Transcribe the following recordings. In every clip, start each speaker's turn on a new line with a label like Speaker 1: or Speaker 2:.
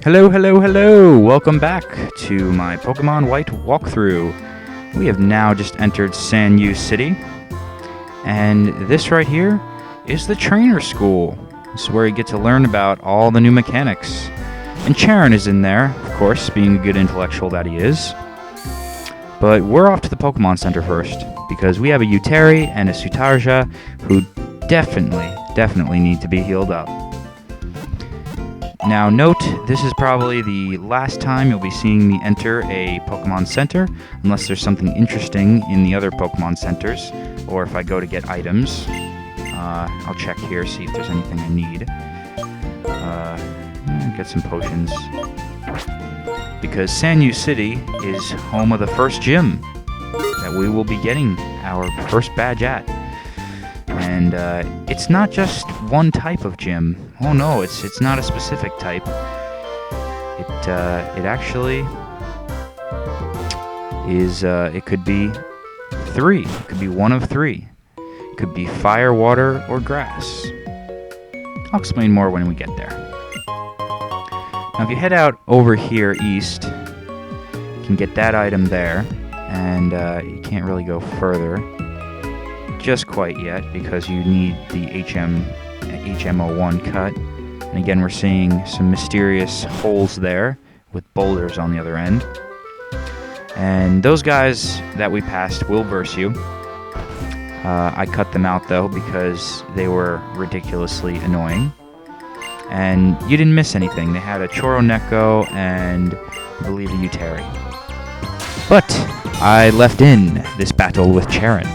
Speaker 1: Hello, hello, hello! Welcome back to my Pokemon White walkthrough. We have now just entered Sanyu City, and this right here is the Trainer School. This is where you get to learn about all the new mechanics. And Cheren is in there, of course, being a good intellectual that he is. But we're off to the Pokemon Center first, because we have a Uteri and a Sutarja who definitely need to be healed up. Now note, this is probably the last time you'll be seeing me enter a Pokemon Center, unless there's something interesting in the other Pokemon Centers, or if I go to get items. I'll check here, see if there's anything I need. Get some potions. Because Sanyu City is home of the first gym that we will be getting our first badge at. And it's not just one type of gym. Oh no, it's not a specific type. It actually is. It could be three. It could be one of three. It could be fire, water, or grass. I'll explain more when we get there. Now, if you head out over here east, you can get that item there, and you can't really go further just quite yet because you need the HM01 cut. And again, we're seeing some mysterious holes there with boulders on the other end. And those guys that we passed will verse you. I cut them out though because they were ridiculously annoying. And you didn't miss anything. They had a Choroneko and I believe a Uteri. But I left in this battle with Cheren.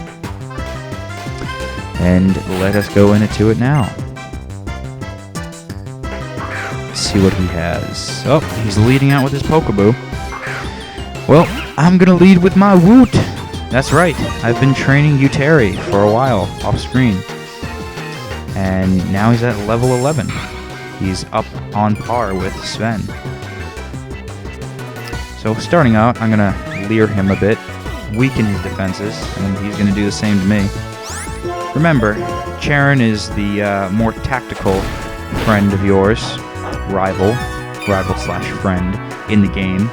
Speaker 1: And let us go into it now. Let's see what he has. Oh, he's leading out with his Pokeball. Well, I'm gonna lead with my Woot. That's right, I've been training Uteri for a while off screen. And now he's at level 11. He's up on par with Sven. So starting out, I'm gonna leer him a bit, weaken his defenses, and he's gonna do the same to me. Remember, Cheren is the more tactical friend of yours, rival/friend in the game.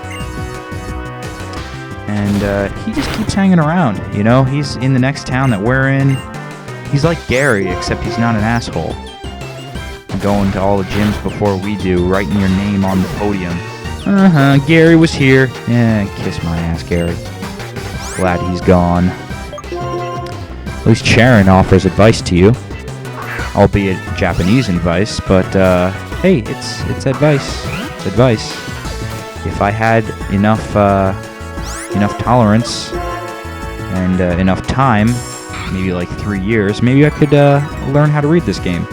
Speaker 1: And he just keeps hanging around, you know? He's in the next town that we're in. He's like Gary, except he's not an asshole. Going to all the gyms before we do, writing your name on the podium. Gary was here. Yeah, kiss my ass, Gary. Glad he's gone. At least Cheren offers advice to you. Albeit Japanese advice, but hey, it's advice. It's advice. If I had enough tolerance and enough time, maybe like 3 years, maybe I could learn how to read this game.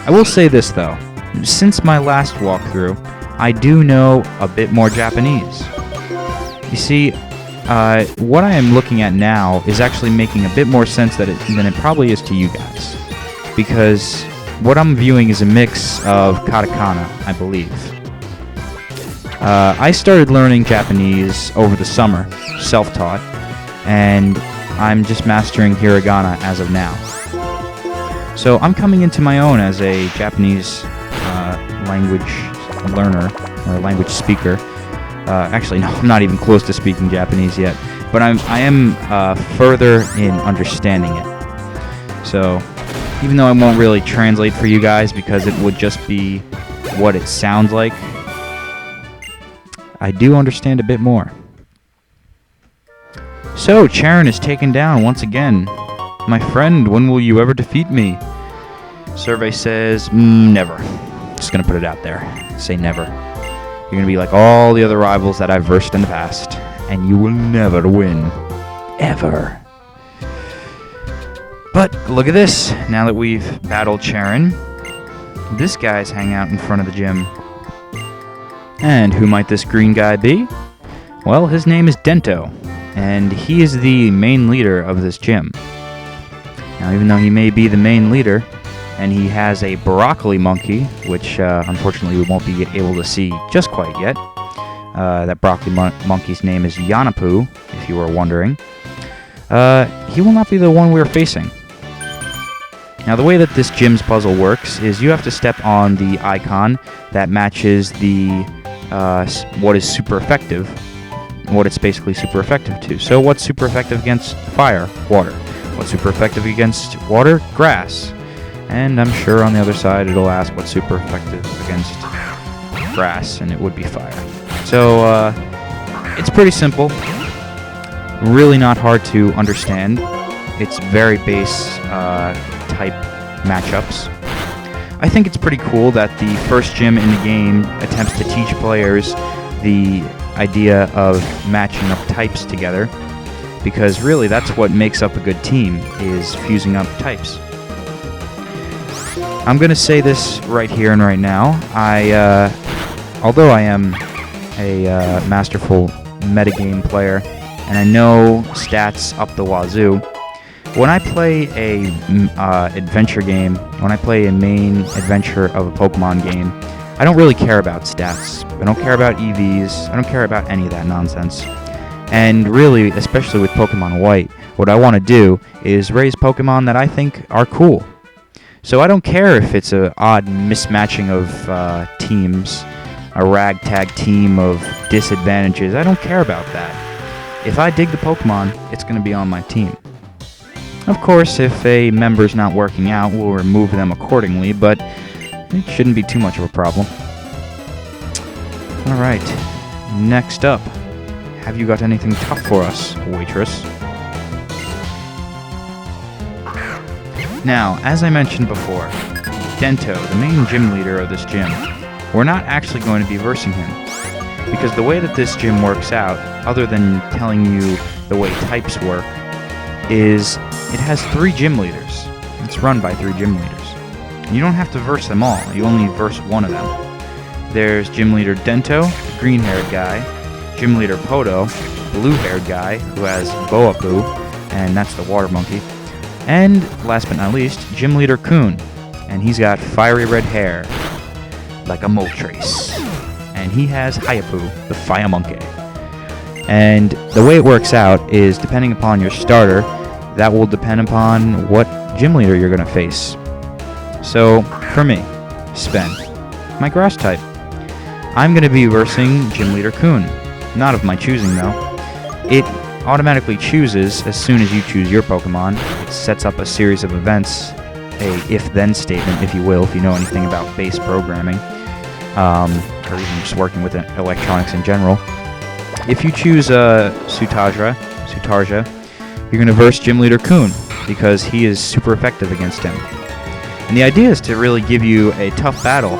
Speaker 1: I will say this though, since my last walkthrough, I do know a bit more Japanese. You see, what I am looking at now is actually making a bit more sense than it probably is to you guys. Because what I'm viewing is a mix of katakana, I believe. I started learning Japanese over the summer, self-taught, and I'm just mastering hiragana as of now. So I'm coming into my own as a Japanese language learner, or language speaker. Actually, no, I'm not even close to speaking Japanese yet, but I am further in understanding it. So, even though I won't really translate for you guys because it would just be what it sounds like, I do understand a bit more. So, Cheren is taken down once again. My friend, when will you ever defeat me? Survey says, never. Just gonna put it out there. Say never. You're gonna be like all the other rivals that I've versed in the past, and you will never win. Ever. But look at this. Now that we've battled Cheren, this guy's hanging out in front of the gym. And who might this green guy be? Well, his name is Dento, and he is the main leader of this gym. Now, even though he may be the main leader, and he has a broccoli monkey, which unfortunately we won't be able to see just quite yet. That broccoli monkey's name is Yanapu, if you were wondering. He will not be the one we're facing. Now, the way that this gym's puzzle works is you have to step on the icon that matches the what is super effective, what it's basically super effective to. So what's super effective against fire? Water. What's super effective against water? Grass. And I'm sure on the other side it'll ask what's super effective against grass, and it would be fire. So it's pretty simple. Really not hard to understand. It's very base type matchups. I think it's pretty cool that the first gym in the game attempts to teach players the idea of matching up types together, because really that's what makes up a good team, is fusing up types. I'm going to say this right here and right now. Although I am a masterful metagame player, and I know stats up the wazoo, when I play a adventure game, when I play a main adventure of a Pokemon game, I don't really care about stats. I don't care about EVs. I don't care about any of that nonsense. And really, especially with Pokemon White, what I want to do is raise Pokemon that I think are cool. So I don't care if it's an odd mismatching of teams, a ragtag team of disadvantages. I don't care about that. If I dig the Pokemon, it's going to be on my team. Of course, if a member's not working out, we'll remove them accordingly, but it shouldn't be too much of a problem. Alright, next up. Have you got anything tough for us, waitress? Now, as I mentioned before, Dento, the main gym leader of this gym, we're not actually going to be versing him, because the way that this gym works out, other than telling you the way types work, is it has 3 gym leaders. It's run by 3 gym leaders. You don't have to verse them all, you only verse one of them. There's Gym Leader Dento, the green-haired guy, Gym Leader Poto, blue-haired guy, who has Boapu, and that's the water monkey, and last but not least, Gym Leader Kun, and he's got fiery red hair, like a Moltres, and he has Hayapu, the fire monkey. And the way it works out is, depending upon your starter, that will depend upon what gym leader you're going to face. So, for me, Sven, my grass type, I'm going to be versing Gym Leader Kun. Not of my choosing, though. It automatically chooses as soon as you choose your Pokemon. It sets up a series of events, a if-then statement, if you will, if you know anything about base programming, or even just working with electronics in general. If you choose Sutarja, you're going to verse Gym Leader Kun, because he is super effective against him. And the idea is to really give you a tough battle,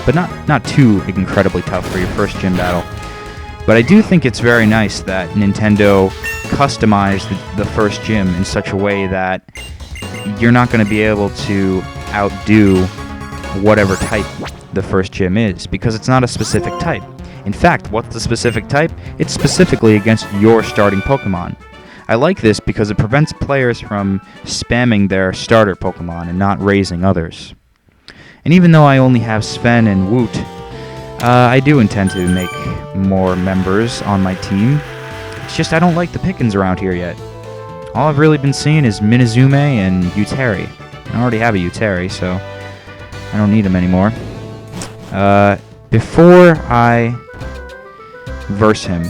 Speaker 1: but not too incredibly tough for your first gym battle. But I do think it's very nice that Nintendo customized the first gym in such a way that you're not going to be able to outdo whatever type the first gym is, because it's not a specific type. In fact, what's the specific type? It's specifically against your starting Pokemon. I like this because it prevents players from spamming their starter Pokemon and not raising others. And even though I only have Sven and Woot, I do intend to make more members on my team. It's just I don't like the pickings around here yet. All I've really been seeing is Minazume and Uteri. I already have a Uteri, so I don't need him anymore. Before I verse him,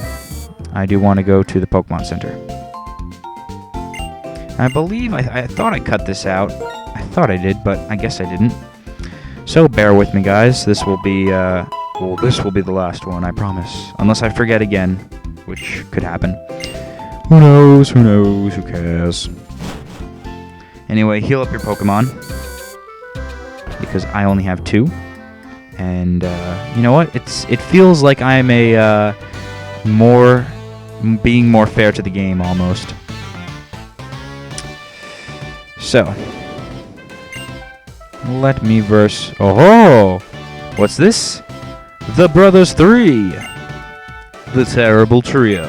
Speaker 1: I do want to go to the Pokemon Center. I believe I thought I cut this out. I thought I did, but I guess I didn't. So bear with me, guys. This will be this will be the last one, I promise. Unless I forget again, which could happen. Who knows? Who knows? Who cares? Anyway, heal up your Pokemon, because I only have 2. And you know what? It feels like I'm being more fair to the game almost. So, let me verse. Oh, what's this? The Brothers 3, the Terrible Trio.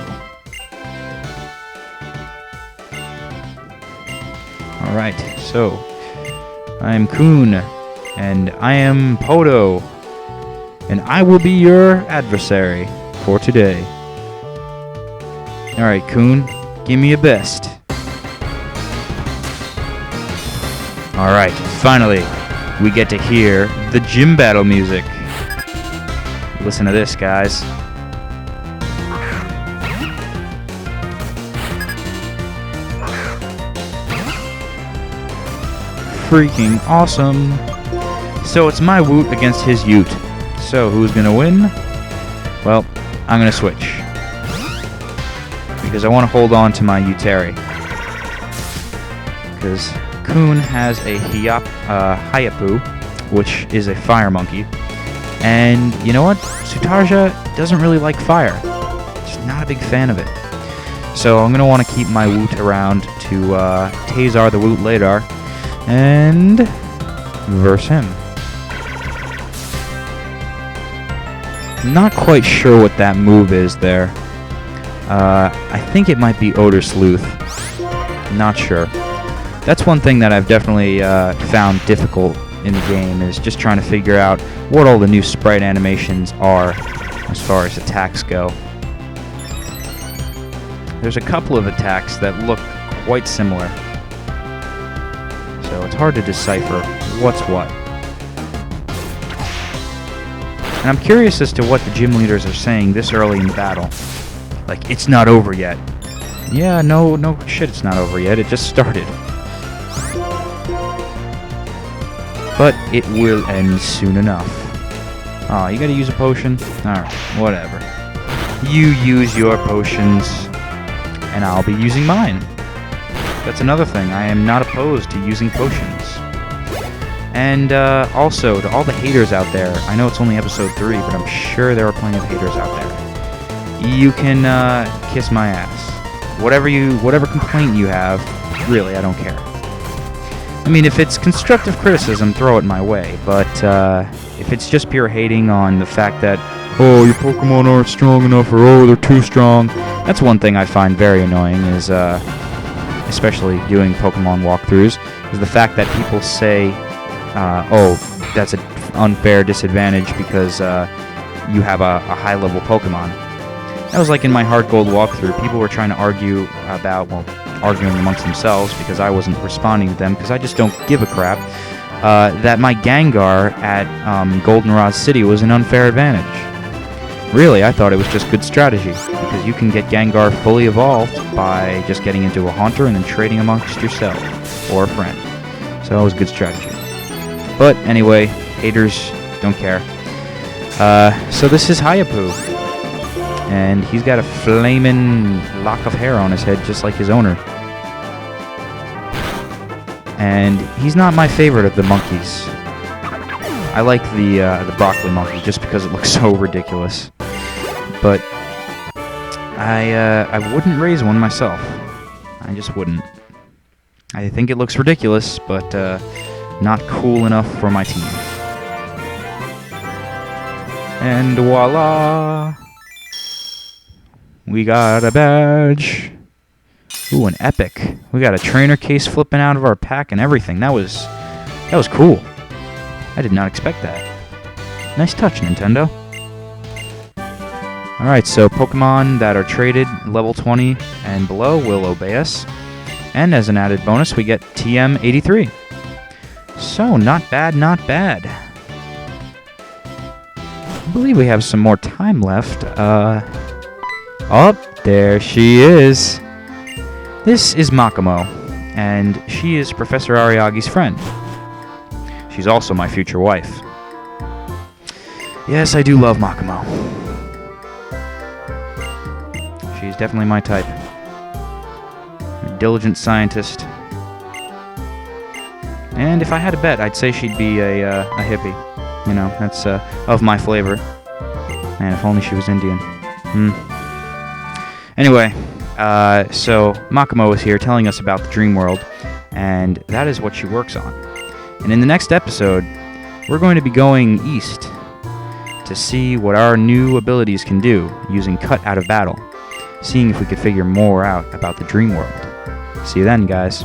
Speaker 1: All right, so I am Kun, and I am Poto, and I will be your adversary for today. All right, Kun, give me your best. Alright, finally, we get to hear the gym battle music. Listen to this, guys. Freaking awesome. So it's my Woot against his Ute. So who's gonna win? Well, I'm gonna switch. Because I want to hold on to my Uteri. Because Kun has a Hayapu, which is a fire monkey. And you know what? Sutarja doesn't really like fire. She's not a big fan of it. So I'm going to want to keep my Woot around to Tazar the Woot Ladar and verse him. Not quite sure what that move is there. I think it might be Odor Sleuth. Not sure. That's one thing that I've definitely found difficult in the game, is just trying to figure out what all the new sprite animations are as far as attacks go. There's a couple of attacks that look quite similar, so it's hard to decipher what's what. And I'm curious as to what the gym leaders are saying this early in the battle. Like, it's not over yet. Yeah, no shit, it's not over yet. It just started. But it will end soon enough. Aw, you gotta use a potion? Alright, whatever. You use your potions, and I'll be using mine. That's another thing. I am not opposed to using potions. And also, to all the haters out there, I know it's only episode 3, but I'm sure there are plenty of haters out there. You can kiss my ass. Whatever complaint you have, really, I don't care. I mean, if it's constructive criticism, throw it my way. But if it's just pure hating on the fact that, oh, your Pokemon aren't strong enough, or oh, they're too strong, that's one thing I find very annoying, is especially doing Pokemon walkthroughs, is the fact that people say, oh, that's an unfair disadvantage because you have a high-level Pokemon. That was like in my Hard Gold walkthrough. People were trying to argue about, well, arguing amongst themselves because I wasn't responding to them because I just don't give a crap, that my Gengar at Goldenrod City was an unfair advantage. Really, I thought it was just good strategy, because you can get Gengar fully evolved by just getting into a Haunter and then trading amongst yourself or a friend. So that was good strategy. But anyway, haters don't care. So this is Hayapu. And he's got a flaming lock of hair on his head, just like his owner. And he's not my favorite of the monkeys. I like the broccoli monkey just because it looks so ridiculous. But I wouldn't raise one myself. I just wouldn't. I think it looks ridiculous, but not cool enough for my team. And voila! We got a badge. Ooh, an epic. We got a trainer case flipping out of our pack and everything. That was cool. I did not expect that. Nice touch, Nintendo. Alright, so Pokemon that are traded level 20 and below will obey us. And as an added bonus, we get TM83. So, not bad, not bad. I believe we have some more time left. Oh, there she is. This is Makamo, and she is Professor Ariagi's friend. She's also my future wife. Yes, I do love Makamo. She's definitely my type. A diligent scientist. And if I had to bet, I'd say she'd be a hippie. You know, that's of my flavor. Man, if only she was Indian. Anyway, so Makamo is here telling us about the Dream World, and that is what she works on. And in the next episode, we're going to be going east to see what our new abilities can do using Cut out of battle, seeing if we could figure more out about the Dream World. See you then, guys.